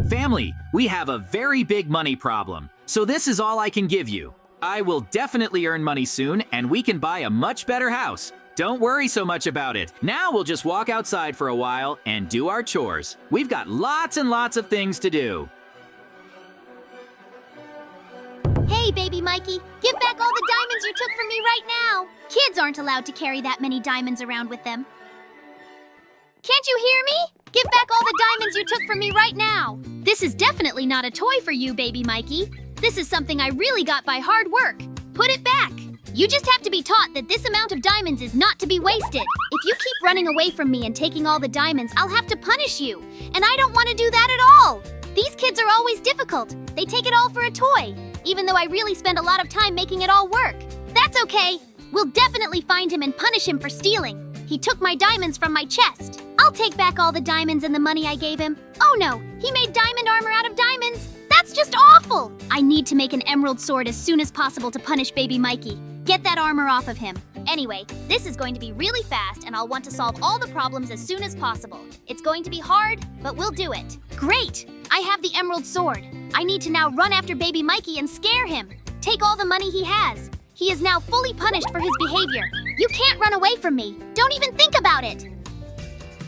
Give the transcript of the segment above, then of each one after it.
Family, we have a very big money problem, so this is all I can give you. I will definitely earn money soon, and we can buy a much better house. Don't worry so much about it. Now we'll just walk outside for a while and do our chores. We've got lots and lots of things to do. Hey, baby Mikey, give back all the diamonds you took from me right now. Kids aren't allowed to carry that many diamonds around with them. Can't you hear me? Give back all the diamonds you took from me right now. This is definitely not a toy for you, baby Mikey. This is something I really got by hard work. Put it back. You just have to be taught that this amount of diamonds is not to be wasted. If you keep running away from me and taking all the diamonds, I'll have to punish you. And I don't want to do that at all. These kids are always difficult. They take it all for a toy, even though I really spend a lot of time making it all work. That's okay. We'll definitely find him and punish him for stealing. He took my diamonds from my chest. I'll take back all the diamonds and the money I gave him. Oh no, he made diamond armor out of diamonds. That's just awful. I need to make an emerald sword as soon as possible to punish baby Mikey. Get that armor off of him. Anyway, this is going to be really fast and I'll want to solve all the problems as soon as possible. It's going to be hard, but we'll do it. Great! I have the emerald sword. I need to now run after baby Mikey and scare him. Take all the money he has. He is now fully punished for his behavior. You can't run away from me. Don't even think about it.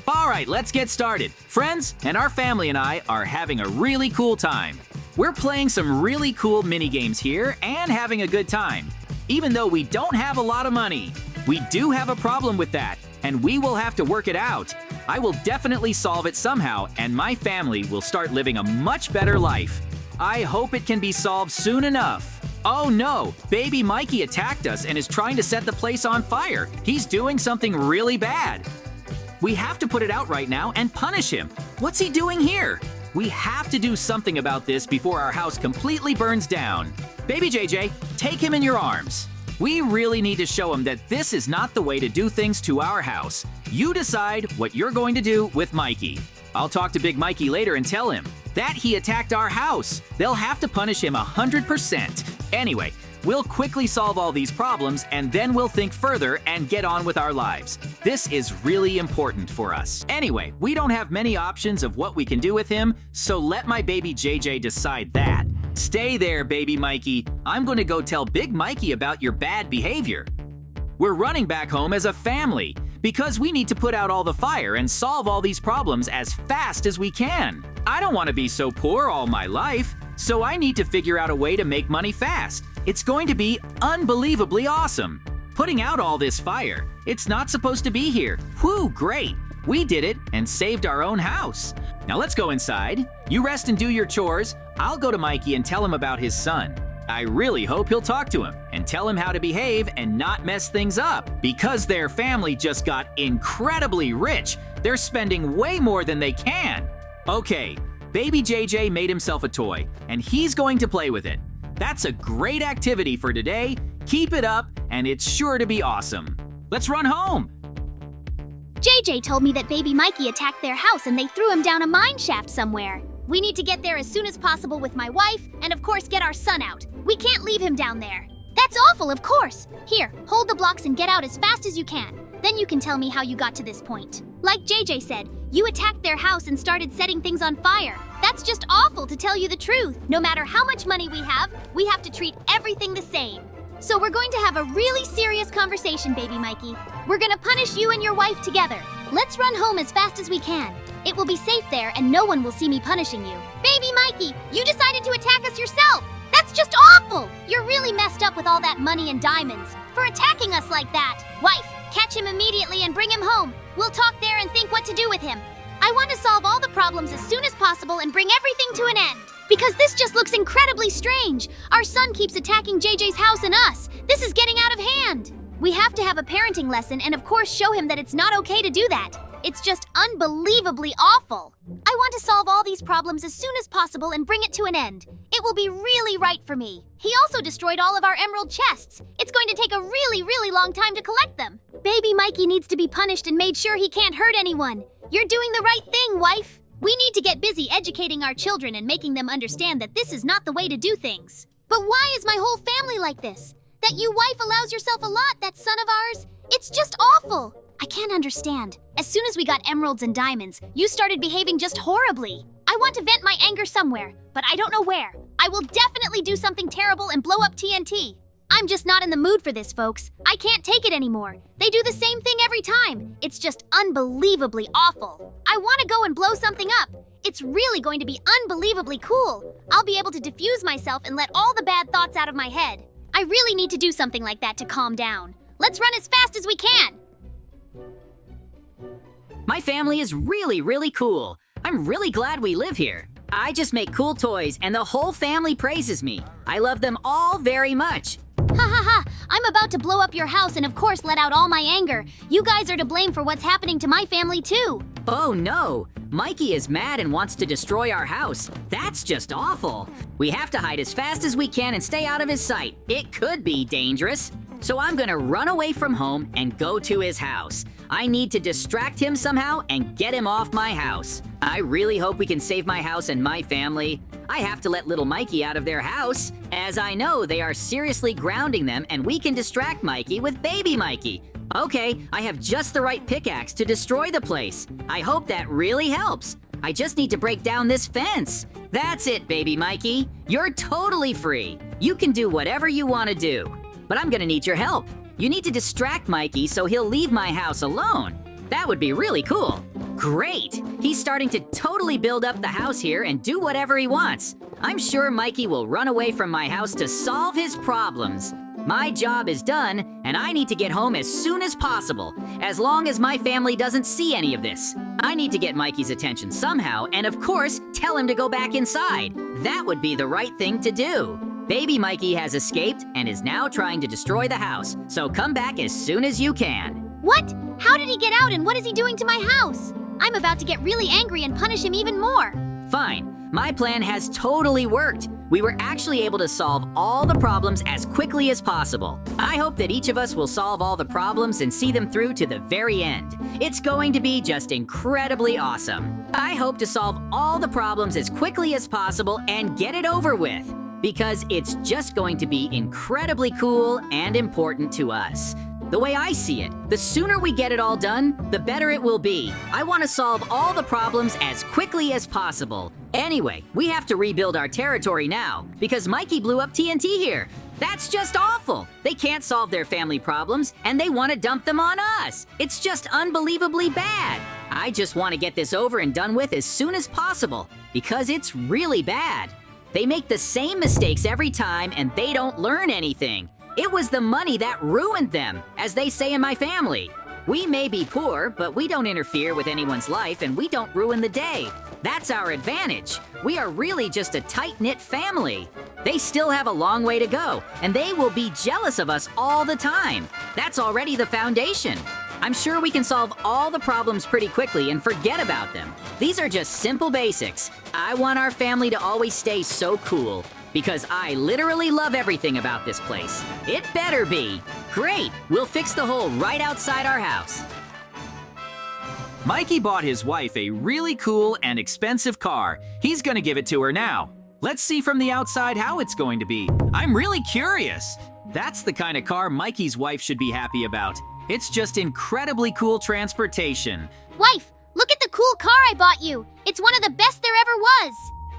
All right, let's get started. Friends, and our family and I are having a really cool time. We're playing some really cool mini games here and having a good time. Even though we don't have a lot of money, we do have a problem with that, and we will have to work it out. I will definitely solve it somehow, and my family will start living a much better life. I hope it can be solved soon enough. Oh no, baby Mikey attacked us and is trying to set the place on fire. He's doing something really bad. We have to put it out right now and punish him. What's he doing here? We have to do something about this before our house completely burns down. Baby JJ, take him in your arms. We really need to show him that this is not the way to do things to our house. You decide what you're going to do with Mikey. I'll talk to Big Mikey later and tell him that he attacked our house. They'll have to punish him 100%. Anyway, we'll quickly solve all these problems and then we'll think further and get on with our lives. This is really important for us. Anyway, we don't have many options of what we can do with him, so let my baby JJ decide that. Stay there, baby Mikey. I'm going to go tell Big Mikey about your bad behavior. We're running back home as a family because we need to put out all the fire and solve all these problems as fast as we can. I don't want to be so poor all my life, so I need to figure out a way to make money fast. It's going to be unbelievably awesome. Putting out all this fire, it's not supposed to be here. Whew, great. We did it and saved our own house. Now let's go inside. You rest and do your chores. I'll go to Mikey and tell him about his son. I really hope he'll talk to him and tell him how to behave and not mess things up. Because their family just got incredibly rich, they're spending way more than they can. Okay, baby JJ made himself a toy, and he's going to play with it. That's a great activity for today. Keep it up, and it's sure to be awesome. Let's run home. JJ told me that baby Mikey attacked their house and they threw him down a mine shaft somewhere. We need to get there as soon as possible with my wife and of course get our son out. We can't leave him down there. That's awful, of course. Here, hold the blocks and get out as fast as you can. Then you can tell me how you got to this point. Like JJ said, you attacked their house and started setting things on fire. That's just awful, to tell you the truth. No matter how much money we have to treat everything the same. So we're going to have a really serious conversation, baby Mikey. We're gonna punish you and your wife together. Let's run home as fast as we can. It will be safe there and no one will see me punishing you. Baby Mikey, you decided to attack us yourself. That's just awful. You're really messed up with all that money and diamonds for attacking us like that. Wife, catch him immediately and bring him home. We'll talk there and think what to do with him. I want to solve all the problems as soon as possible and bring everything to an end. Because this just looks incredibly strange. Our son keeps attacking JJ's house and us. This is getting out of hand. We have to have a parenting lesson and of course show him that it's not okay to do that. It's just unbelievably awful. I want to solve all these problems as soon as possible and bring it to an end. It will be really right for me. He also destroyed all of our emerald chests. It's going to take a really long time to collect them. Baby Mikey needs to be punished and made sure he can't hurt anyone. You're doing the right thing, wife. We need to get busy educating our children and making them understand that this is not the way to do things. But why is my whole family like this? That you wife allows yourself a lot, that son of ours? It's just awful. I can't understand. As soon as we got emeralds and diamonds, you started behaving just horribly. I want to vent my anger somewhere, but I don't know where. I will definitely do something terrible and blow up TNT. I'm just not in the mood for this, folks. I can't take it anymore. They do the same thing every time. It's just unbelievably awful. I want to go and blow something up. It's really going to be unbelievably cool. I'll be able to diffuse myself and let all the bad thoughts out of my head. I really need to do something like that to calm down. Let's run as fast as we can. My family is really cool. I'm really glad we live here. I just make cool toys and the whole family praises me. I love them all very much. Ha ha ha! I'm about to blow up your house and of course let out all my anger. You guys are to blame for what's happening to my family too. Oh no! Mikey is mad and wants to destroy our house. That's just awful. We have to hide as fast as we can and stay out of his sight. It could be dangerous. So I'm gonna run away from home and go to his house. I need to distract him somehow and get him off my house. I really hope we can save my house and my family. I have to let little Mikey out of their house, as I know they are seriously grounding them and we can distract Mikey with baby Mikey. Okay, I have just the right pickaxe to destroy the place. I hope that really helps. I just need to break down this fence. That's it, baby Mikey. You're totally free. You can do whatever you want to do. But I'm gonna need your help. You need to distract Mikey so he'll leave my house alone. That would be really cool. Great! He's starting to totally build up the house here and do whatever he wants. I'm sure Mikey will run away from my house to solve his problems. My job is done, and I need to get home as soon as possible, as long as my family doesn't see any of this. I need to get Mikey's attention somehow, and of course, tell him to go back inside. That would be the right thing to do. Baby Mikey has escaped and is now trying to destroy the house, so come back as soon as you can. What? How did he get out and what is he doing to my house? I'm about to get really angry and punish him even more. Fine. My plan has totally worked. We were actually able to solve all the problems as quickly as possible. I hope that each of us will solve all the problems and see them through to the very end. It's going to be just incredibly awesome. I hope to solve all the problems as quickly as possible and get it over with, because it's just going to be incredibly cool and important to us. The way I see it, the sooner we get it all done, the better it will be. I want to solve all the problems as quickly as possible. Anyway, we have to rebuild our territory now, because Mikey blew up TNT here. That's just awful. They can't solve their family problems, and they want to dump them on us. It's just unbelievably bad. I just want to get this over and done with as soon as possible, because it's really bad. They make the same mistakes every time, and they don't learn anything. It was the money that ruined them, as they say in my family. We may be poor, but we don't interfere with anyone's life and we don't ruin the day. That's our advantage. We are really just a tight-knit family. They still have a long way to go, and they will be jealous of us all the time. That's already the foundation. I'm sure we can solve all the problems pretty quickly and forget about them. These are just simple basics. I want our family to always stay so cool, because I literally love everything about this place. It better be. Great, we'll fix the hole right outside our house. Mikey bought his wife a really cool and expensive car. He's gonna give it to her now. Let's see from the outside how it's going to be. I'm really curious. That's the kind of car Mikey's wife should be happy about. It's just incredibly cool transportation. Wife, look at the cool car I bought you. It's one of the best there ever was.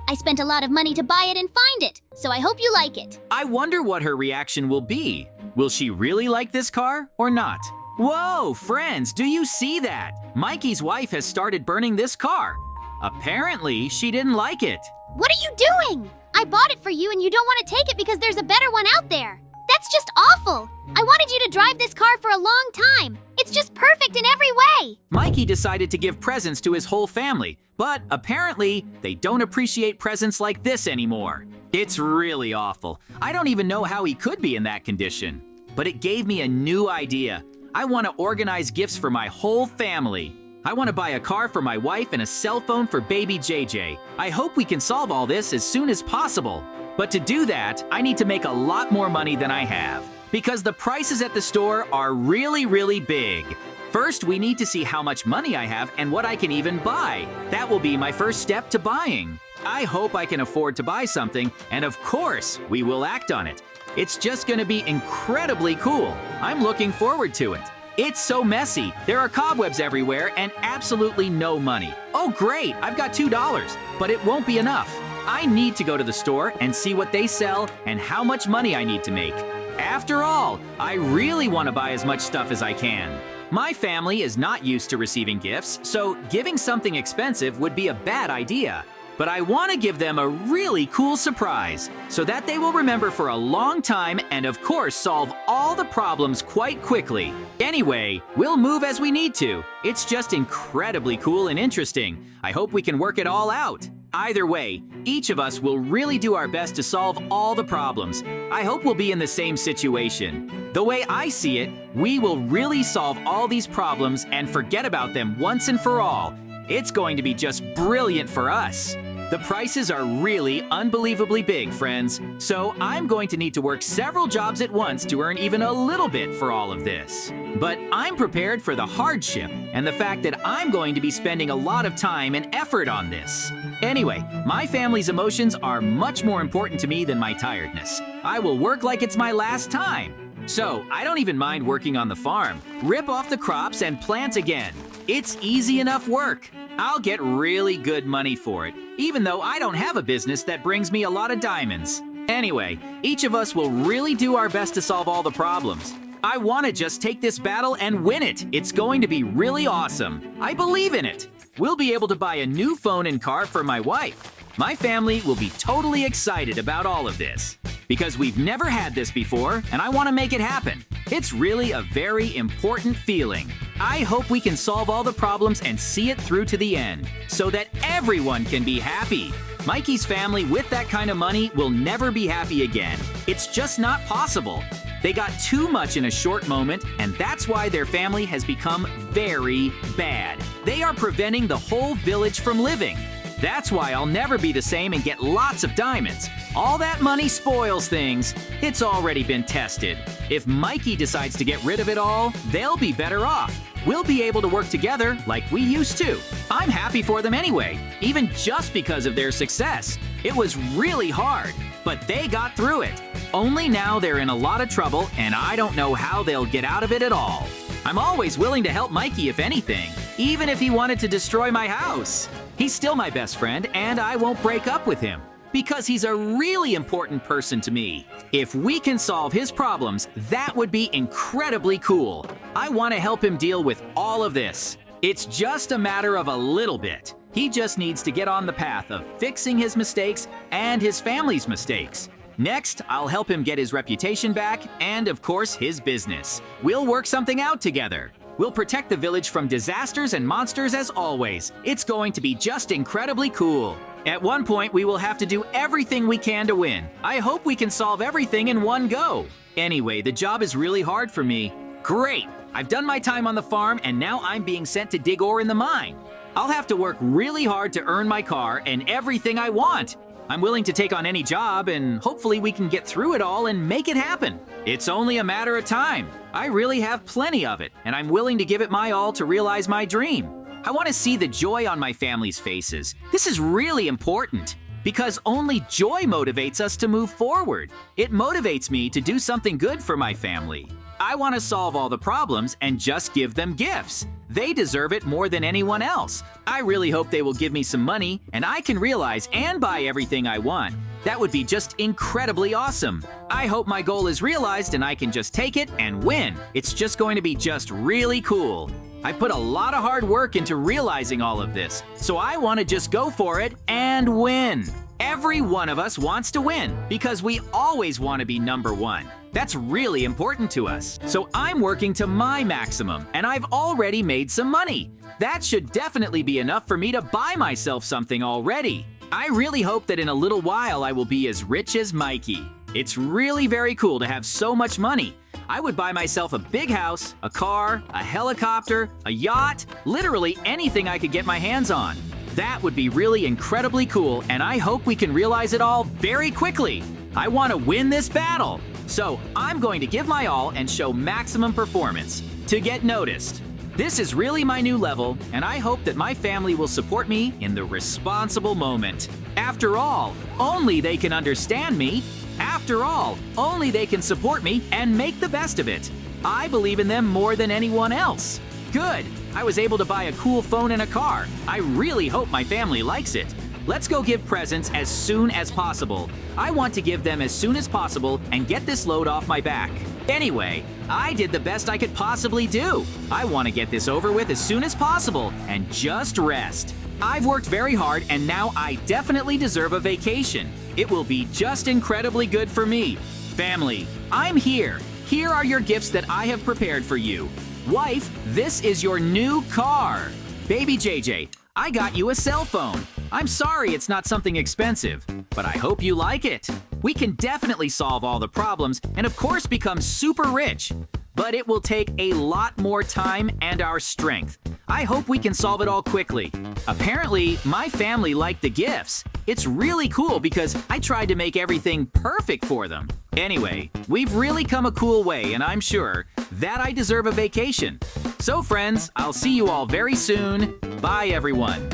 I spent a lot of money to buy it and find it, so I hope you like it. I wonder what her reaction will be. Will she really like this car or not? Whoa, friends, do you see that? Mikey's wife has started burning this car. Apparently, she didn't like it. What are you doing? I bought it for you and you don't want to take it because there's a better one out there. That's just awful. I wanted you to drive this car for a long time. It's just perfect in every way. Mikey decided to give presents to his whole family, but apparently they don't appreciate presents like this anymore. It's really awful. I don't even know how he could be in that condition. But it gave me a new idea. I want to organize gifts for my whole family. I want to buy a car for my wife and a cell phone for baby JJ. I hope we can solve all this as soon as possible. But to do that, I need to make a lot more money than I have, because the prices at the store are really big. First, we need to see how much money I have and what I can even buy. That will be my first step to buying. I hope I can afford to buy something, and of course, we will act on it. It's just going to be incredibly cool. I'm looking forward to it. It's so messy. There are cobwebs everywhere and absolutely no money. Oh great, I've got $2, but it won't be enough. I need to go to the store and see what they sell and how much money I need to make. After all, I really want to buy as much stuff as I can. My family is not used to receiving gifts, so giving something expensive would be a bad idea. But I want to give them a really cool surprise so that they will remember for a long time and of course solve all the problems quite quickly. Anyway, we'll move as we need to. It's just incredibly cool and interesting. I hope we can work it all out. Either way, each of us will really do our best to solve all the problems. I hope we'll be in the same situation. The way I see it, we will really solve all these problems and forget about them once and for all. It's going to be just brilliant for us. The prices are really unbelievably big, friends, so I'm going to need to work several jobs at once to earn even a little bit for all of this. But I'm prepared for the hardship and the fact that I'm going to be spending a lot of time and effort on this. Anyway, my family's emotions are much more important to me than my tiredness. I will work like it's my last time. So, I don't even mind working on the farm. Rip off the crops and plant again. It's easy enough work. I'll get really good money for it, even though I don't have a business that brings me a lot of diamonds. Anyway, each of us will really do our best to solve all the problems. I want to just take this battle and win it. It's going to be really awesome. I believe in it. We'll be able to buy a new phone and car for my wife. My family will be totally excited about all of this because we've never had this before and I want to make it happen. It's really a very important feeling. I hope we can solve all the problems and see it through to the end so that everyone can be happy. Mikey's family with that kind of money will never be happy again. It's just not possible. They got too much in a short moment, and that's why their family has become very bad. They are preventing the whole village from living. That's why I'll never be the same and get lots of diamonds. All that money spoils things. It's already been tested. If Mikey decides to get rid of it all, they'll be better off. We'll be able to work together like we used to. I'm happy for them anyway, even just because of their success. It was really hard, but they got through it. Only now they're in a lot of trouble, and I don't know how they'll get out of it at all. I'm always willing to help Mikey if anything, even if he wanted to destroy my house. He's still my best friend, and I won't break up with him because he's a really important person to me. If we can solve his problems, that would be incredibly cool. I want to help him deal with all of this. It's just a matter of a little bit. He just needs to get on the path of fixing his mistakes and his family's mistakes. Next, I'll help him get his reputation back and, of course, his business. We'll work something out together. We'll protect the village from disasters and monsters as always. It's going to be just incredibly cool. At one point, we will have to do everything we can to win. I hope we can solve everything in one go. Anyway, the job is really hard for me. Great! I've done my time on the farm and now I'm being sent to dig ore in the mine. I'll have to work really hard to earn my car and everything I want. I'm willing to take on any job and hopefully we can get through it all and make it happen. It's only a matter of time. I really have plenty of it and I'm willing to give it my all to realize my dream. I want to see the joy on my family's faces. This is really important because only joy motivates us to move forward. It motivates me to do something good for my family. I want to solve all the problems and just give them gifts. They deserve it more than anyone else. I really hope they will give me some money and I can realize and buy everything I want. That would be just incredibly awesome. I hope my goal is realized and I can just take it and win. It's just going to be just really cool. I put a lot of hard work into realizing all of this, so I want to just go for it and win. Every one of us wants to win because we always want to be number one. That's really important to us. So I'm working to my maximum and I've already made some money. That should definitely be enough for me to buy myself something already. I really hope that in a little while I will be as rich as Mikey. It's really very cool to have so much money. I would buy myself a big house, a car, a helicopter, a yacht, literally anything I could get my hands on. That would be really incredibly cool, and I hope we can realize it all very quickly. I want to win this battle, so I'm going to give my all and show maximum performance to get noticed. This is really my new level, and I hope that my family will support me in the responsible moment. After all, only they can understand me. After all, only they can support me and make the best of it. I believe in them more than anyone else. Good. I was able to buy a cool phone and a car. I really hope my family likes it. Let's go give presents as soon as possible. I want to give them as soon as possible and get this load off my back. Anyway, I did the best I could possibly do. I want to get this over with as soon as possible and just rest. I've worked very hard and now I definitely deserve a vacation. It will be just incredibly good for me. Family, I'm here. Here are your gifts that I have prepared for you. Wife, this is your new car. Baby JJ, I got you a cell phone. I'm sorry it's not something expensive, but I hope you like it. We can definitely solve all the problems and of course become super rich. But it will take a lot more time and our strength. I hope we can solve it all quickly. Apparently, my family liked the gifts. It's really cool because I tried to make everything perfect for them. Anyway, we've really come a cool way and I'm sure that I deserve a vacation. So friends, I'll see you all very soon. Bye everyone.